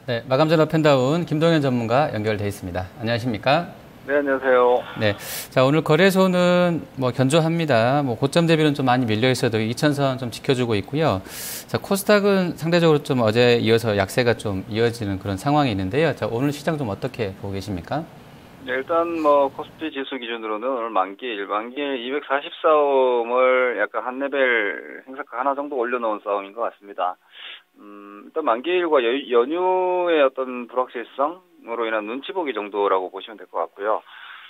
네, 마감 전화 펜다운 김동현 전문가 연결돼 있습니다. 안녕하십니까? 네, 안녕하세요. 네, 자 오늘 거래소는 뭐 견조합니다. 뭐 고점 대비는 좀 많이 밀려 있어도 2천선 좀 지켜주고 있고요. 자 코스닥은 상대적으로 좀 어제 이어서 약세가 좀 이어지는 그런 상황이 있는데요. 자 오늘 시장 좀 어떻게 보고 계십니까? 네, 일단 뭐 코스피 지수 기준으로는 오늘 만기일 244옴을 약간 한 레벨 행사가 하나 정도 올려놓은 싸움인 것 같습니다. 일단 만기일과 연휴의 어떤 불확실성으로 인한 눈치 보기 정도라고 보시면 될 것 같고요.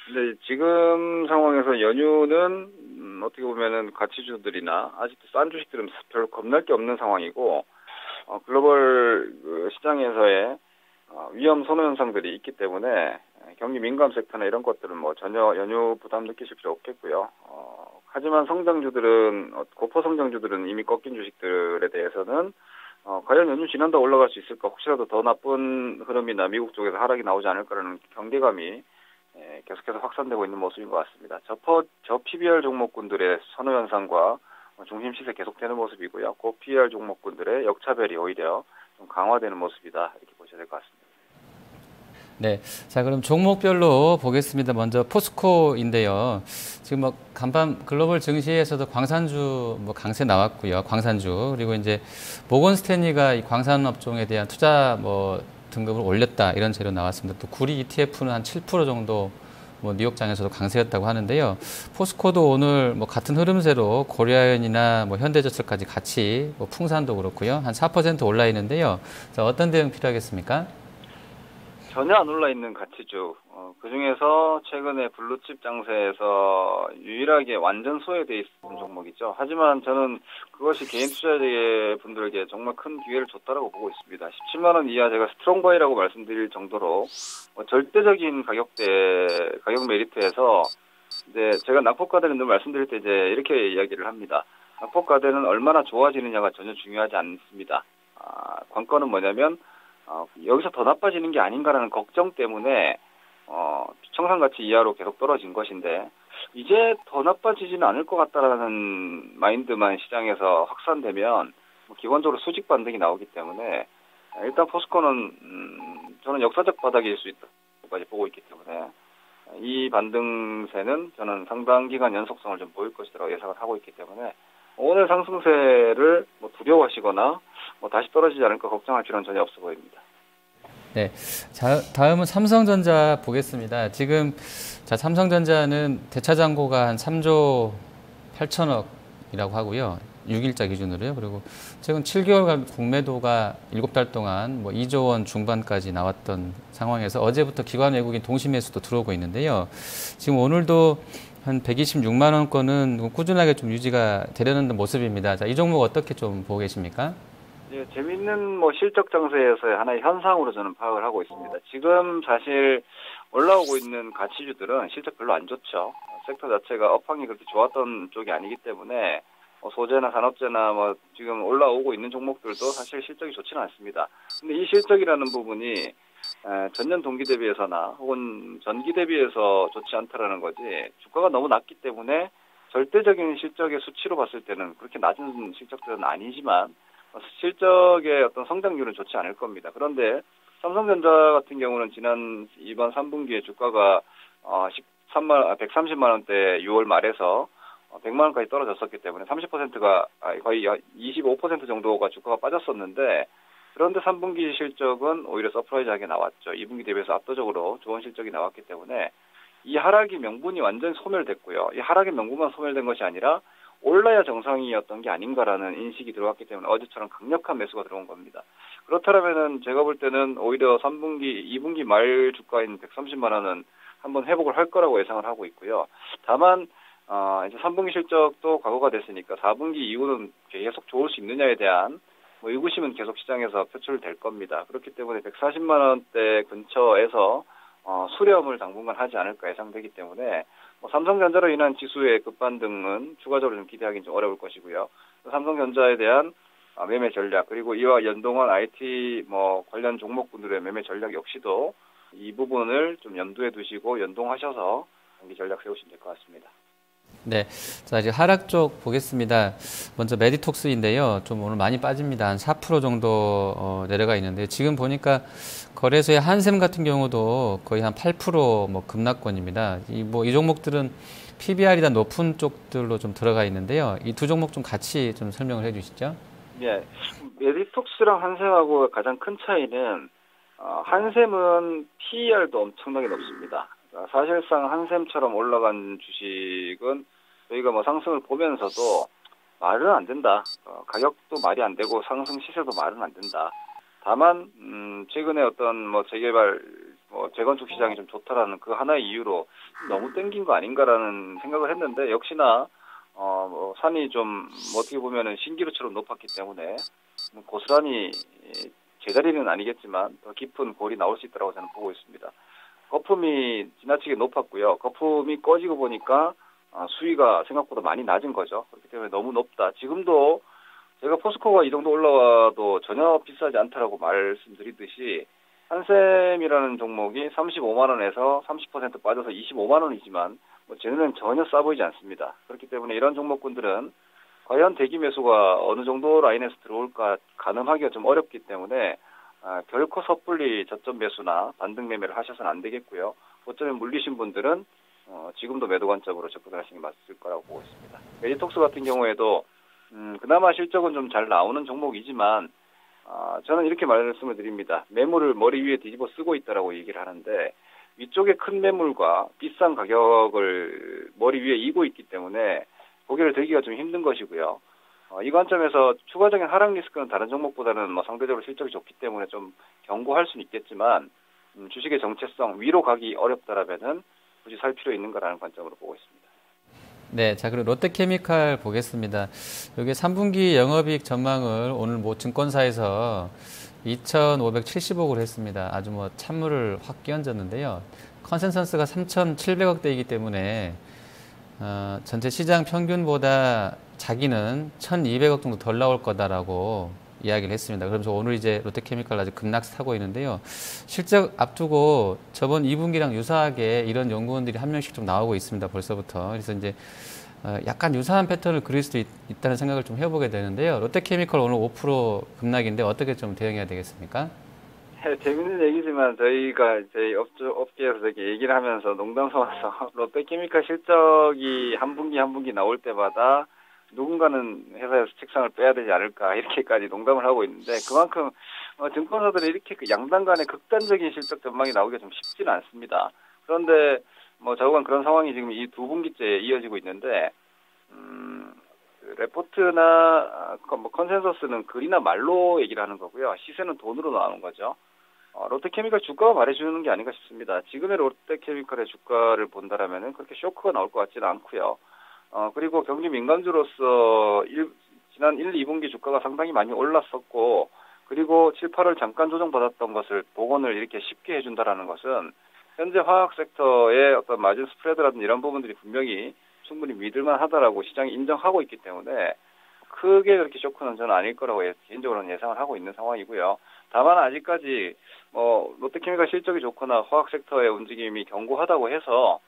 근데 지금 상황에서 연휴는 어떻게 보면은 가치주들이나 아직도 싼 주식들은 별로 겁날 게 없는 상황이고, 글로벌 시장에서의 위험 선호 현상들이 있기 때문에 경기 민감 섹터나 이런 것들은 뭐 전혀 연휴 부담 느끼실 필요 없겠고요. 하지만 성장주들은 고포 성장주들은 이미 꺾인 주식들에 대해서는 과연 연휴 지난다 올라갈 수 있을까? 혹시라도 더 나쁜 흐름이나 미국 쪽에서 하락이 나오지 않을까라는 경계감이 계속해서 확산되고 있는 모습인 것 같습니다. 저 PBR 종목군들의 선호 현상과 중심 시세 계속되는 모습이고요. 고 PBR 종목군들의 역차별이 오히려 좀 강화되는 모습이다 이렇게 보셔야 될 것 같습니다. 네, 자 그럼 종목별로 보겠습니다. 먼저 포스코인데요. 지금 뭐 간밤 글로벌 증시에서도 광산주 뭐 강세 나왔고요. 광산주 그리고 이제 모건 스탠리가 이 광산 업종에 대한 투자 뭐 등급을 올렸다 이런 재료 나왔습니다. 또 구리 ETF는 한 7% 정도 뭐 뉴욕장에서도 강세였다고 하는데요. 포스코도 오늘 뭐 같은 흐름세로 고려아연이나 뭐 현대제철까지 같이 뭐 풍산도 그렇고요. 한 4% 올라 있는데요. 자, 어떤 대응 필요하겠습니까? 전혀 안 올라있는 가치주, 그중에서 최근에 블루칩 장세에서 유일하게 완전 소외되어 있는 종목이죠. 하지만 저는 그것이 개인 투자자분들에게 정말 큰 기회를 줬다라고 보고 있습니다. 17만 원 이하 제가 스트롱바이라고 말씀드릴 정도로 절대적인 가격 메리트에서 이제 제가 낙폭과대는 늘 말씀드릴 때 이제 이렇게 이야기를 합니다. 낙폭과대는 얼마나 좋아지느냐가 전혀 중요하지 않습니다. 관건은 뭐냐면 여기서 더 나빠지는 게 아닌가라는 걱정 때문에 청산가치 이하로 계속 떨어진 것인데 이제 더 나빠지지는 않을 것 같다라는 마인드만 시장에서 확산되면 기본적으로 수직 반등이 나오기 때문에 일단 포스코는 저는 역사적 바닥일 수 있다고까지 보고 있기 때문에 이 반등세는 저는 상당 기간 연속성을 좀 보일 것이라고 예상을 하고 있기 때문에 오늘 상승세를 뭐 두려워하시거나 뭐 다시 떨어지지 않을까 걱정할 필요는 전혀 없어 보입니다. 네. 자, 다음은 삼성전자 보겠습니다. 지금, 자, 삼성전자는 대차잔고가 한 3조 8천억이라고 하고요. 6일자 기준으로요. 그리고 최근 7개월간 공매도가 7달 동안 뭐 2조 원 중반까지 나왔던 상황에서 어제부터 기관 외국인 동시 매수도 들어오고 있는데요. 지금 오늘도 한 126만 원권은 꾸준하게 좀 유지가 되려는 모습입니다. 자, 이 종목 어떻게 좀 보고 계십니까? 예, 재밌는 뭐 실적 장세에서의 하나의 현상으로 저는 파악을 하고 있습니다. 지금 사실 올라오고 있는 가치주들은 실적 별로 안 좋죠. 섹터 자체가 업황이 그렇게 좋았던 쪽이 아니기 때문에 소재나 산업재나 뭐 지금 올라오고 있는 종목들도 사실 실적이 좋지는 않습니다. 근데 이 실적이라는 부분이 전년 동기 대비해서나 혹은 전기 대비해서 좋지 않다라는 거지 주가가 너무 낮기 때문에 절대적인 실적의 수치로 봤을 때는 그렇게 낮은 실적들은 아니지만 실적의 어떤 성장률은 좋지 않을 겁니다. 그런데 삼성전자 같은 경우는 이번 3분기에 주가가 130만 원대 6월 말에서 100만 원까지 떨어졌었기 때문에 30%가 거의 25% 정도가 주가가 빠졌었는데 그런데 3분기 실적은 오히려 서프라이즈하게 나왔죠. 2분기 대비해서 압도적으로 좋은 실적이 나왔기 때문에 이 하락의 명분이 완전히 소멸됐고요. 이 하락의 명분만 소멸된 것이 아니라 올라야 정상이었던 게 아닌가라는 인식이 들어왔기 때문에 어제처럼 강력한 매수가 들어온 겁니다. 그렇다면은 제가 볼 때는 오히려 2분기 말 주가인 130만 원은 한번 회복을 할 거라고 예상을 하고 있고요. 다만 이제 3분기 실적도 과거가 됐으니까 4분기 이후는 계속 좋을 수 있느냐에 대한 뭐 의구심은 계속 시장에서 표출될 겁니다. 그렇기 때문에 140만 원대 근처에서 수렴을 당분간 하지 않을까 예상되기 때문에 삼성전자로 인한 지수의 급반등은 추가적으로 좀 기대하기는 좀 어려울 것이고요. 삼성전자에 대한 매매 전략 그리고 이와 연동한 IT 관련 종목군들의 매매 전략 역시도 이 부분을 좀 염두에 두시고 연동하셔서 단기 전략 세우시면 될 것 같습니다. 네. 자, 이제 하락 쪽 보겠습니다. 먼저 메디톡스인데요. 좀 오늘 많이 빠집니다. 한 4% 정도 내려가 있는데 지금 보니까 거래소의 한샘 같은 경우도 거의 한 8%뭐 급락권입니다. 이 종목들은 PBR이 다 높은 쪽들로 좀 들어가 있는데요. 이 두 종목 좀 같이 좀 설명을 해 주시죠. 예. 메디톡스랑 한샘하고 가장 큰 차이는 한샘은 PER도 엄청나게 높습니다. 사실상 한샘처럼 올라간 주식은 저희가 뭐 상승을 보면서도 말은 안 된다. 가격도 말이 안 되고 상승 시세도 말은 안 된다. 다만 최근에 어떤 뭐 재개발, 재건축 시장이 좀 좋다라는 그 하나의 이유로 너무 땡긴 거 아닌가라는 생각을 했는데 역시나 산이 좀 어떻게 보면은 신기루처럼 높았기 때문에 고스란히 제자리는 아니겠지만 더 깊은 골이 나올 수 있다고 저는 보고 있습니다. 거품이 지나치게 높았고요. 거품이 꺼지고 보니까 수위가 생각보다 많이 낮은 거죠. 그렇기 때문에 너무 높다. 지금도 제가 포스코가 이 정도 올라와도 전혀 비싸지 않다라고 말씀드리듯이 한샘이라는 종목이 35만 원에서 30% 빠져서 25만 원이지만 쟤는 전혀 싸 보이지 않습니다. 그렇기 때문에 이런 종목군들은 과연 대기 매수가 어느 정도 라인에서 들어올까 가늠하기가 좀 어렵기 때문에 결코 섣불리 저점 매수나 반등 매매를 하셔서는 안 되겠고요. 고점에 물리신 분들은 지금도 매도 관점으로 접근하시는 게 맞을 거라고 보고 있습니다. 메디톡스 같은 경우에도 그나마 실적은 좀 잘 나오는 종목이지만 저는 이렇게 말씀을 드립니다. 매물을 머리 위에 뒤집어 쓰고 있다라고 얘기를 하는데 위쪽에 큰 매물과 비싼 가격을 머리 위에 이고 있기 때문에 고개를 들기가 좀 힘든 것이고요. 이 관점에서 추가적인 하락 리스크는 다른 종목보다는 상대적으로 실적이 좋기 때문에 좀 경고할 수는 있겠지만 주식의 정체성 위로 가기 어렵다라면은 굳이 살 필요 있는가라는 관점으로 보고 있습니다. 네, 자 그리고 롯데케미칼 보겠습니다. 여기 3분기 영업이익 전망을 오늘 뭐 증권사에서 2,570억으로 했습니다. 아주 뭐 찬물을 확 끼얹었는데요. 컨센서스가 3,700억대이기 때문에 전체 시장 평균보다 자기는 1,200억 정도 덜 나올 거다라고 이야기를 했습니다. 그러면서 오늘 이제 롯데케미칼 아주 급락하고 있는데요. 실적 앞두고 저번 2분기랑 유사하게 이런 연구원들이 한 명씩 좀 나오고 있습니다. 벌써부터. 그래서 이제 약간 유사한 패턴을 그릴 수도 있다는 생각을 좀 해보게 되는데요. 롯데케미칼 오늘 5% 급락인데 어떻게 좀 대응해야 되겠습니까? 네, 재밌는 얘기지만 저희가 저희 업계에서 이렇게 얘기를 하면서 농담 삼아서 롯데케미칼 실적이 한 분기 나올 때마다 누군가는 회사에서 책상을 빼야 되지 않을까 이렇게까지 농담을 하고 있는데 그만큼 증권사들이 이렇게 양당 간의 극단적인 실적 전망이 나오기가 좀 쉽지는 않습니다. 그런데 자우간 그런 상황이 지금 이 두 분기째 이어지고 있는데 레포트나 컨센서스는 글이나 말로 얘기를 하는 거고요. 시세는 돈으로 나오는 거죠. 롯데케미칼 주가가 말해주는 게 아닌가 싶습니다. 지금의 롯데케미칼의 주가를 본다라면은 그렇게 쇼크가 나올 것 같지는 않고요. 그리고 경기 민감주로서 지난 1, 2분기 주가가 상당히 많이 올랐었고, 그리고 7, 8월 잠깐 조정받았던 것을 복원을 이렇게 쉽게 해준다라는 것은 현재 화학 섹터의 어떤 마진 스프레드라든지 이런 부분들이 분명히 충분히 믿을만 하다라고 시장이 인정하고 있기 때문에 크게 그렇게 쇼크는 저는 아닐 거라고 개인적으로는 예상을 하고 있는 상황이고요. 다만 아직까지 롯데케미칼 실적이 좋거나 화학 섹터의 움직임이 견고하다고 해서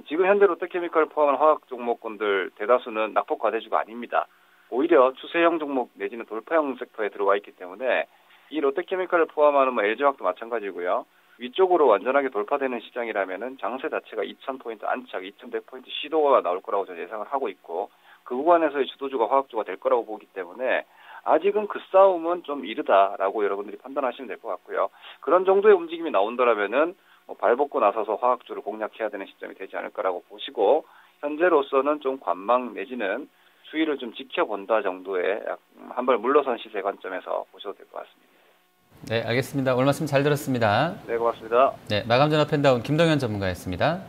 지금 현재 롯데케미칼을 포함한 화학 종목군들 대다수는 낙폭 과대주가 아닙니다. 오히려 추세형 종목 내지는 돌파형 섹터에 들어와 있기 때문에 이 롯데케미칼을 포함하는 LG화학도 마찬가지고요. 위쪽으로 완전하게 돌파되는 시장이라면은 장세 자체가 2,000포인트 안착, 2,100포인트 시도가 나올 거라고 저는 예상을 하고 있고 그 구간에서의 주도주가 화학주가 될 거라고 보기 때문에 아직은 그 싸움은 좀 이르다라고 여러분들이 판단하시면 될 것 같고요. 그런 정도의 움직임이 나온다라면은 발벗고 나서서 화학주를 공략해야 되는 시점이 되지 않을까라고 보시고 현재로서는 좀 관망 내지는 수위를 좀 지켜본다 정도의 한 발 물러선 시세 관점에서 보셔도 될 것 같습니다. 네, 알겠습니다. 오늘 말씀 잘 들었습니다. 네, 고맙습니다. 네, 마감전화 팬다운 김동현 전문가였습니다.